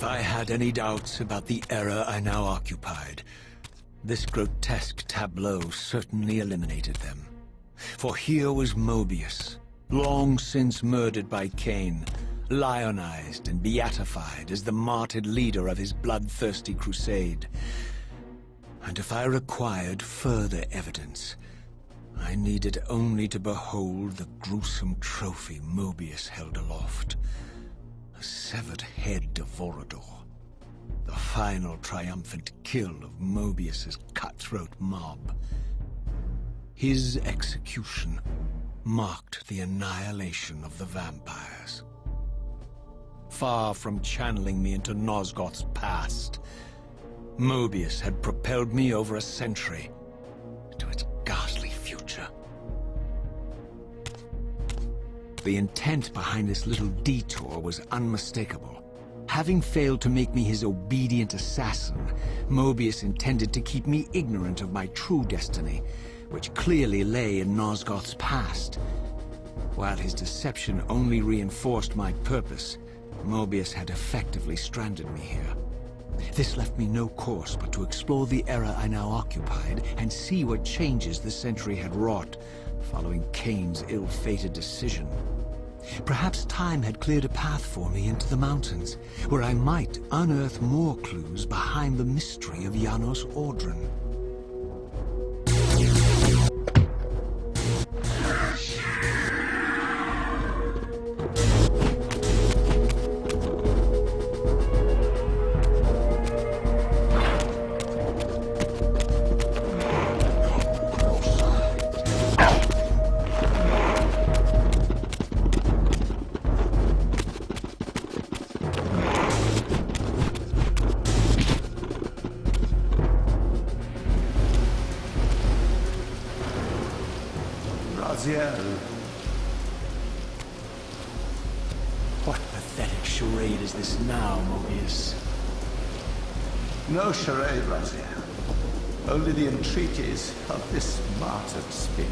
I had any doubts about the era I now occupied, this grotesque tableau certainly eliminated them. For here was Mobius, long since murdered by Kain, lionized and beatified as the martyred leader of his bloodthirsty crusade. And if I required further evidence, I needed only to behold the gruesome trophy Mobius held aloft. A severed head of Vorador. The final triumphant kill of Mobius's cutthroat mob. His execution marked the annihilation of the vampires. Far from channeling me into Nosgoth's past, Mobius had propelled me over a century to its ghastly future. The intent behind this little detour was unmistakable. Having failed to make me his obedient assassin, Mobius intended to keep me ignorant of my true destiny, which clearly lay in Nosgoth's past. While his deception only reinforced my purpose, Mobius had effectively stranded me here. This left me no course but to explore the era I now occupied and see what changes the century had wrought following Kain's ill-fated decision. Perhaps time had cleared a path for me into the mountains, where I might unearth more clues behind the mystery of Janos Audron. What pathetic charade is this now, Mobius? No charade, Raziel. Only the entreaties of this martyred spirit.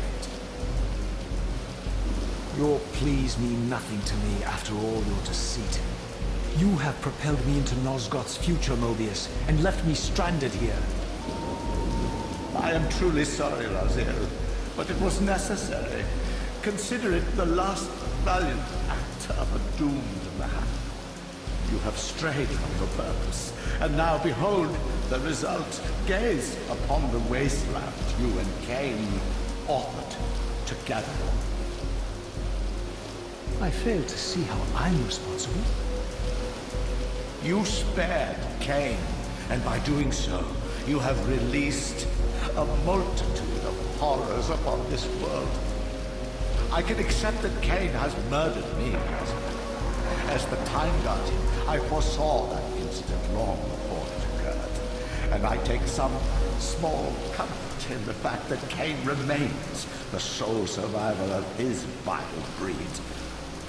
Your pleas mean nothing to me after all your deceit. You have propelled me into Nosgoth's future, Mobius, and left me stranded here. I am truly sorry, Raziel, but it was necessary. Consider it the last valiant act of a doomed man. You have strayed from your purpose, and now behold the result. Gaze upon the wasteland you and Kain authored together. I fail to see how I'm responsible. You spared Kain, and by doing so, you have released a multitude of horrors upon this world. I can accept that Kain has murdered me. As the Time Guardian, I foresaw that incident long before it occurred. And I take some small comfort in the fact that Kain remains the sole survivor of his vile breed.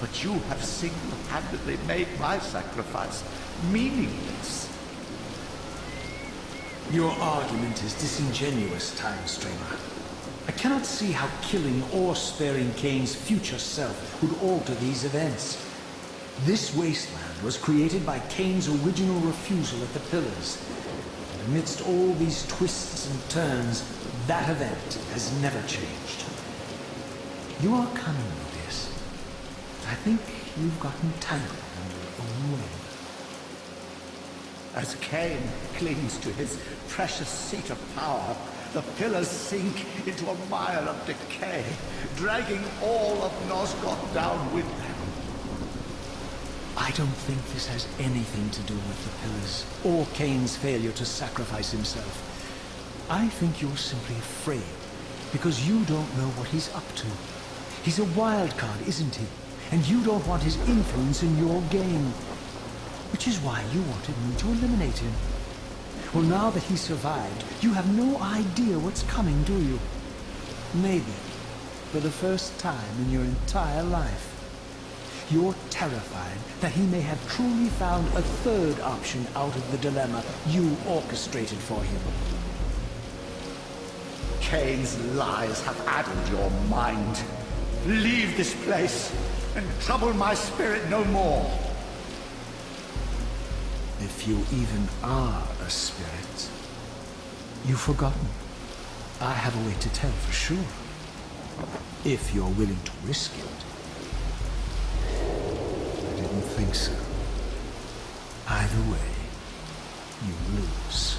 But you have single-handedly made my sacrifice meaningless. Your argument is disingenuous, Time Streamer. I cannot see how killing or sparing Kain's future self would alter these events. This wasteland was created by Kain's original refusal at the Pillars. And amidst all these twists and turns, that event has never changed. You are cunning, Mobius. I think you've gotten tangled in your own web. As Kain clings to his precious seat of power, the pillars sink into a mire of decay, dragging all of Nosgoth down with them. I don't think this has anything to do with the Pillars, or Kain's failure to sacrifice himself. I think you're simply afraid, because you don't know what he's up to. He's a wild card, isn't he? And you don't want his influence in your game. Which is why you wanted me to eliminate him. Well, now that he survived, you have no idea what's coming, do you? Maybe, for the first time in your entire life, you're terrified that he may have truly found a third option out of the dilemma you orchestrated for him. Kain's lies have addled your mind. Leave this place and trouble my spirit no more. If you even are a spirit, you've forgotten. I have a way to tell for sure. If you're willing to risk it. I didn't think so. Either way, you lose.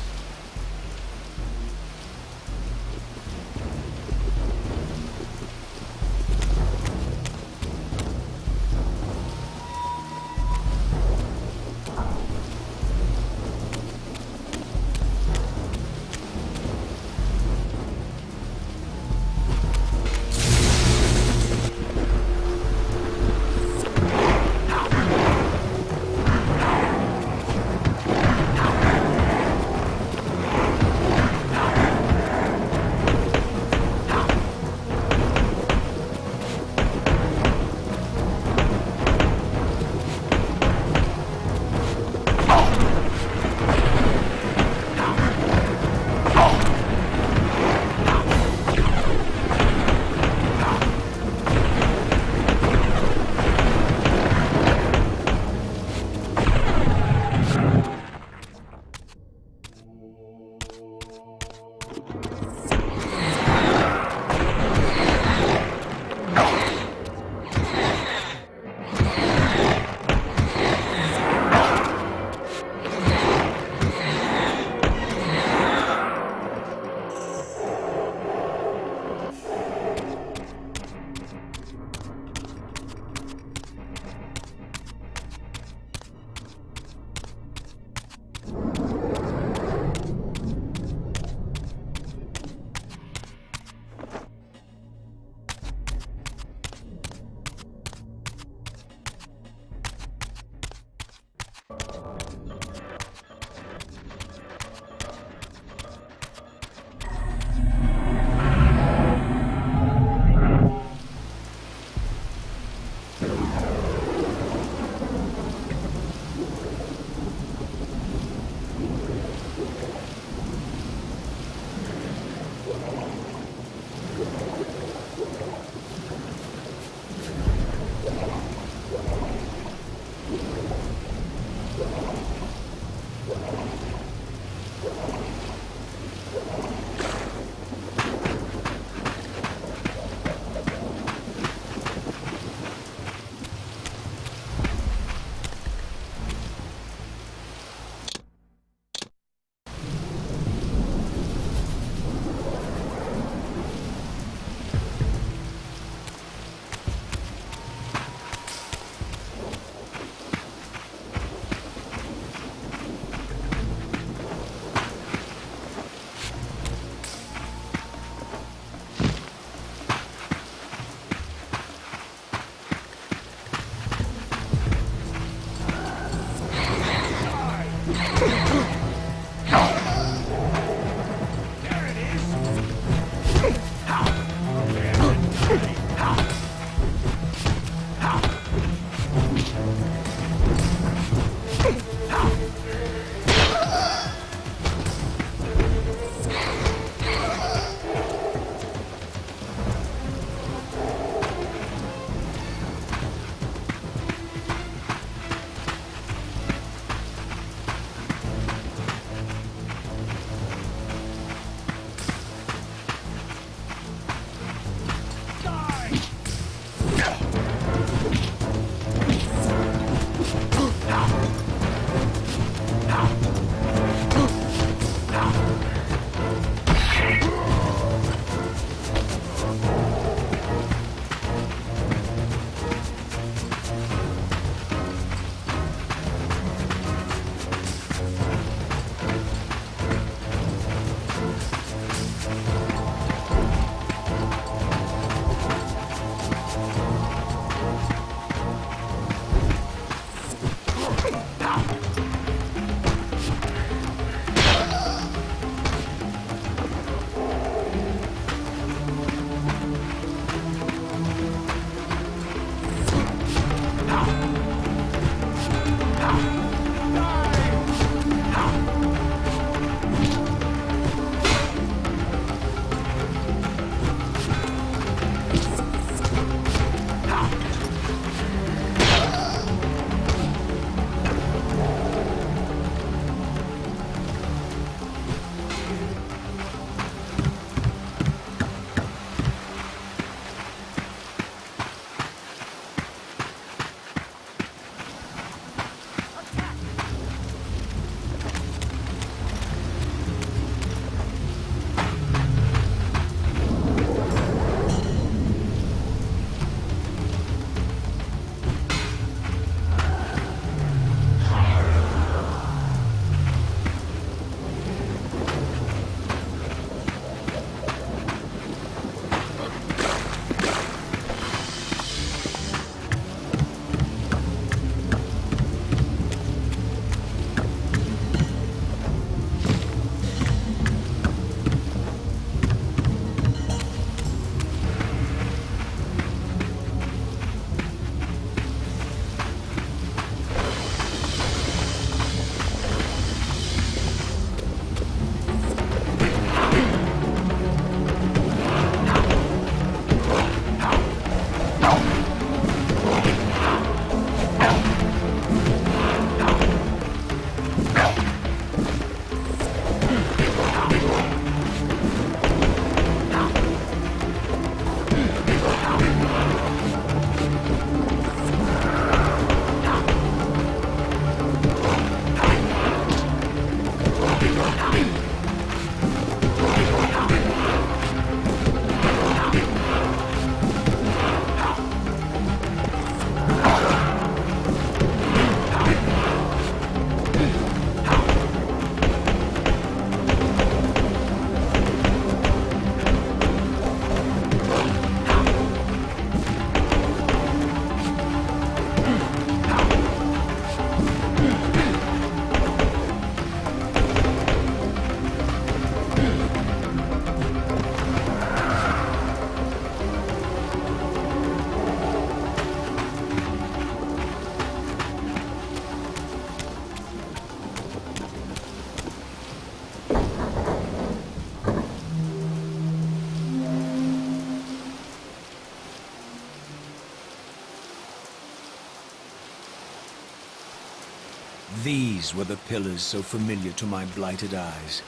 These were the pillars so familiar to my blighted eyes.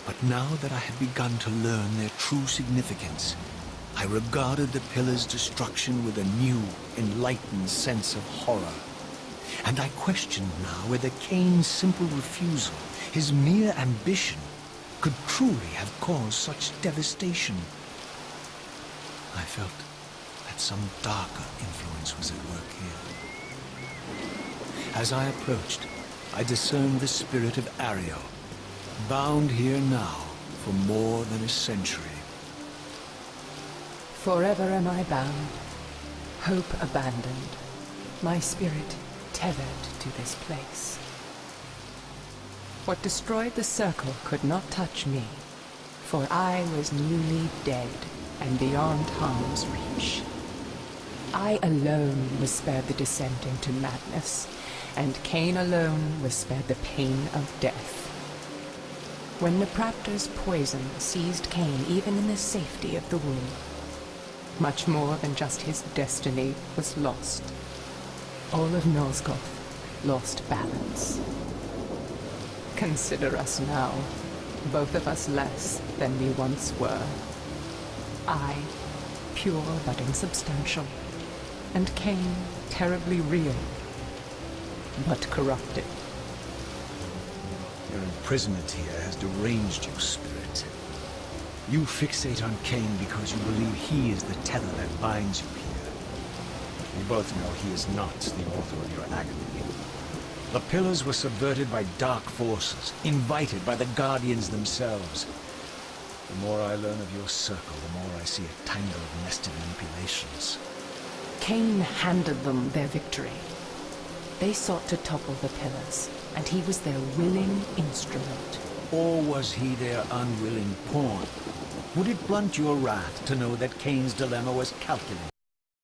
But now that I had begun to learn their true significance, I regarded the pillars' destruction with a new, enlightened sense of horror. And I questioned now whether Kain's simple refusal, his mere ambition, could truly have caused such devastation. I felt that some darker influence was at work here. As I approached, I discerned the spirit of Ariel, bound here now for more than a century. Forever am I bound, hope abandoned, my spirit tethered to this place. What destroyed the circle could not touch me, for I was newly dead and beyond harm's reach. I alone was spared the descent into madness, and Kain alone was spared the pain of death. When Napraptor's poison seized Kain even in the safety of the womb, much more than just his destiny was lost. All of Nosgoth lost balance. Consider us now, both of us less than we once were. I, pure but insubstantial, and Kain, terribly real, but corrupted. Your imprisonment here has deranged you, spirit. You fixate on Kain because you believe he is the tether that binds you here. We both know he is not the author of your agony. The pillars were subverted by dark forces, invited by the Guardians themselves. The more I learn of your circle, the more I see a tangle of nested manipulations. Kain handed them their victory. They sought to topple the pillars, and he was their willing instrument. Or was he their unwilling pawn? Would it blunt your wrath to know that Kain's dilemma was calculated?